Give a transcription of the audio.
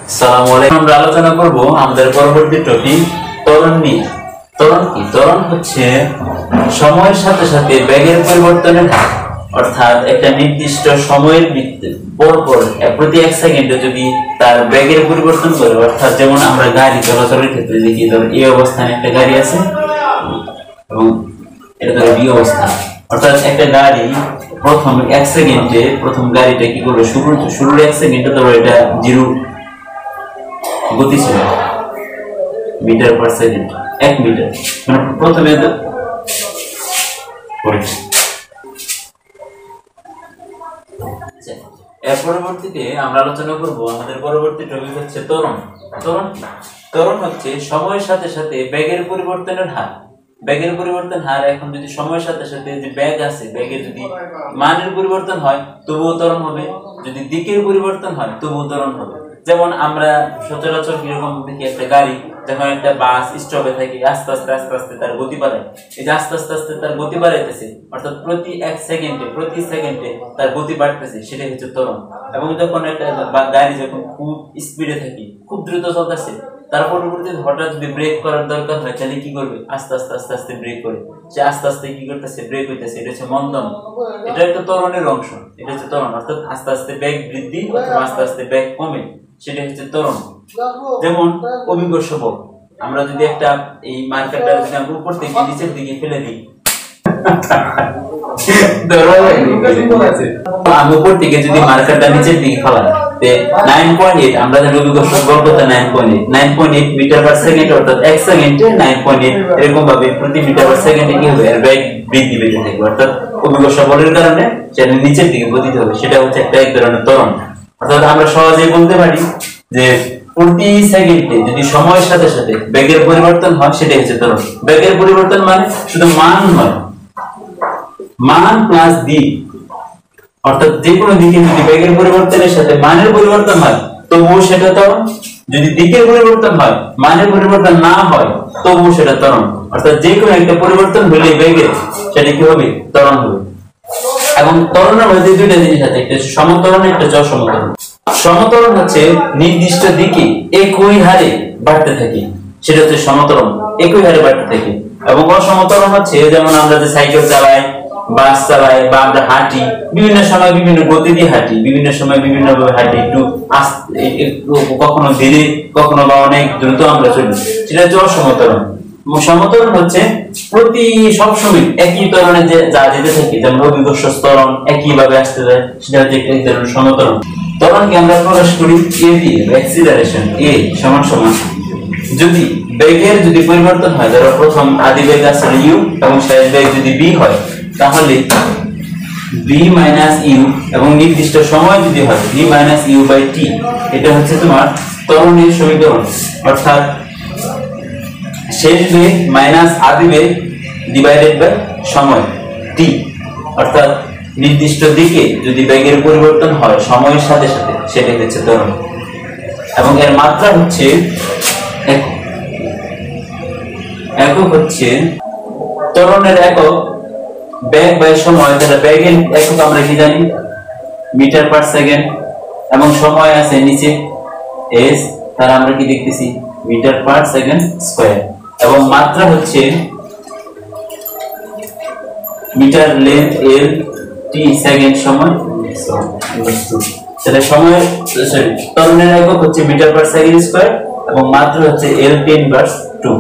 আসসালামু আলাইকুম। আমরা আলোচনা করব আমাদের পরবর্তী টপিক ত্বরণ নিয়ে। ত্বরণ কি? ত্বরণ হচ্ছে সময়ের সাথে সাথে বেগের পরিবর্তনের হার, অর্থাৎ একটা নির্দিষ্ট সময়ের পর পর প্রতি 1 সেকেন্ডে যদি তার বেগের পরিবর্তন করে, অর্থাৎ যেমন আমরা গাড়ি চলাচলের ক্ষেত্রে দেখি, ধরো এই অবস্থানে একটা গাড়ি আছে এবং এটা ধরো বি অবস্থা, অর্থাৎ একটা গাড়ি প্রথম 1 সেকেন্ডে প্রথম গাড়িটা কি করবে, শুরুর 1 সেকেন্ডে ধরো এটা 0 গতি ছিল মিটার পার সেকেন্ড, 1 মিটার, মানে প্রথমে এর পরবর্তীতে আমরা আলোচনা করব আমাদের পরবর্তী টপিক হচ্ছে ত্বরণ। ত্বরণ হচ্ছে সময়ের সাথে সাথে বেগের পরিবর্তনের হার। বেগের পরিবর্তন হার এখন যদি সময়ের সাথে সাথে যে বেগ আছে, বেগের যদি মানের পরিবর্তন হয় তবুও ত্বরণ হবে, যদি দিকের পরিবর্তন হয় তবুও ত্বরণ হবে। যেমন আমরা সচরাচর কিরকম দেখি, একটা গাড়ি যখন একটা বাস স্টপে থাকে আস্তে আস্তে আস্তে আস্তে তার গতি বাড়ায়, এই যে আস্তে আস্তে আস্তে তার গতি বাড়াইতেছে, অর্থাৎ প্রতি 1 সেকেন্ডে প্রতি সেকেন্ডে তার গতি বাড়তেছে, সেটাই হচ্ছে ত্বরণ। এবং যখন একটা গাড়ি যখন খুব স্পিডে থাকে, খুব দ্রুত চলতেছে, তার পরবর্তীতে হঠাৎ যদি ব্রেক করার দরকার হয় তাহলে কি করবে, আস্তে আস্তে আস্তে আস্তে ব্রেক করে, সে আস্তে আস্তে কি করতেছে, ব্রেক হইতেছে, এটা হচ্ছে মন্দন। এটা একটা ত্বরণের অংশ, এটা হচ্ছে ত্বরণ, অর্থাৎ আস্তে আস্তে বেগ বৃদ্ধি অথবা আস্তে আস্তে বেগ কমে, সেটা হচ্ছে ত্বরণ। যেমন অভিজ্ঞ সবক, আমরা যদি একটা এই মার্কারটা যদি আমরা উপর থেকে নিচের দিকে ফেলে দিই, আমি উপর থেকে যদি মার্কারটা নিচের দিকে ফেলাই, 9.8 আমরা জানি অভিজ্ঞ সবক 9.8 মিটার পার সেকেন্ড, অর্থাৎ 1 সেকেন্ডে 9.8, এরকম ভাবে প্রতি মিটার পার সেকেন্ডে কি হবে, এর বেগ বৃদ্ধি পেতে থাকবে, অর্থাৎ অভিজ্ঞ সবলের কারণে সেটা নিচের দিকে গতি হবে, সেটা হচ্ছে একটা এক ধরনের ত্বরণ। অর্থাৎ আমরা সহজেই বলতে পারি যে প্রতি সেকেন্ডে যদি সময়ের সাথে সাথে বেগের পরিবর্তন হয় সেটাই হচ্ছে ত্বরণ। বেগের পরিবর্তন মানে শুধু মান নয়, মান প্লাস দিক, অর্থাৎ যে কোনো দিকে যদি বেগের পরিবর্তনের সাথে মানের পরিবর্তন হয় তবুও সেটা ত্বরণ, যদি দিকের পরিবর্তন হয় মানের পরিবর্তন না হয় তবুও সেটা ত্বরণ, অর্থাৎ যে কোনো একটা পরিবর্তন হলে বেগের সেটা কি হবে, ত্বরণ হবে। এবং ত্বরণের মধ্যে দুইটা জিনিস আছে, একটা সমত্বরণ, একটা অসমত্বরণ। সমত্বরণ হচ্ছে নির্দিষ্ট দিকে একই হারে বাড়তে থাকে, সেটা হচ্ছে সমত্বরণ, একই হারে বাড়তে থাকে। এবং অসমত্বরণ হচ্ছে যেমন আমরা যে সাইকেল চালাই, বাস চালাই, বা আমরা হাঁটি, বিভিন্ন সময় বিভিন্ন গতি দিয়ে হাঁটি, বিভিন্ন সময় বিভিন্ন ভাবে হাঁটি, একটু কখনো ধীরে কখনো বা অনেক দ্রুত আমরা চলি, সেটা হচ্ছে অসমত্বরণ। সমত্বরণ হচ্ছে প্রতি সবসময় একই ত্বরণে যে যা যেতে থাকে, যেমন অভিঘর্ষ ত্বরণ একই ভাবে আসতে যায়, সেটা হচ্ছে এক ধরনের সমত্বরণ। ত্বরণকে আমরা প্রকাশ করি a দিয়ে, অ্যাক্সিলারেশন a সমান সমান যদি বেগের যদি পরিবর্তন হয়, ধরো প্রথম আদি বেগ আছে u এবং শেষ বেগ যদি b হয়, তাহলে v - u এবং নির্দিষ্ট সময় যদি হয় v - u/t, এটা হচ্ছে তোমার ত্বরণের সমীকরণ। অর্থাৎ শেষ বেগ মাইনাস আদি বেগ ডিভাইডেড বাই সময় t, অর্থাৎ নির্দিষ্ট দিকে যদি বেগের পরিবর্তন হয় সময়ের সাথে সাথে, সেটা হচ্ছে ত্বরণ। এবং এর মাত্রা হচ্ছে একক হচ্ছে ত্বরণের একক বেগ বাই সময়, যেটা বেগের একক আমরা কি জানি, মিটার পার সেকেন্ড, এবং সময় আছে নিচে s, তার আমরা কি দেখতেছি, মিটার পার সেকেন্ড স্কয়ার। এবং মাত্রা হচ্ছে meter length l, t second সময়, সেটা সময় ত্বরণের একক হচ্ছে মিটার পার সেকেন্ড স্কয়ার এবং মাত্রা হচ্ছে l10/2।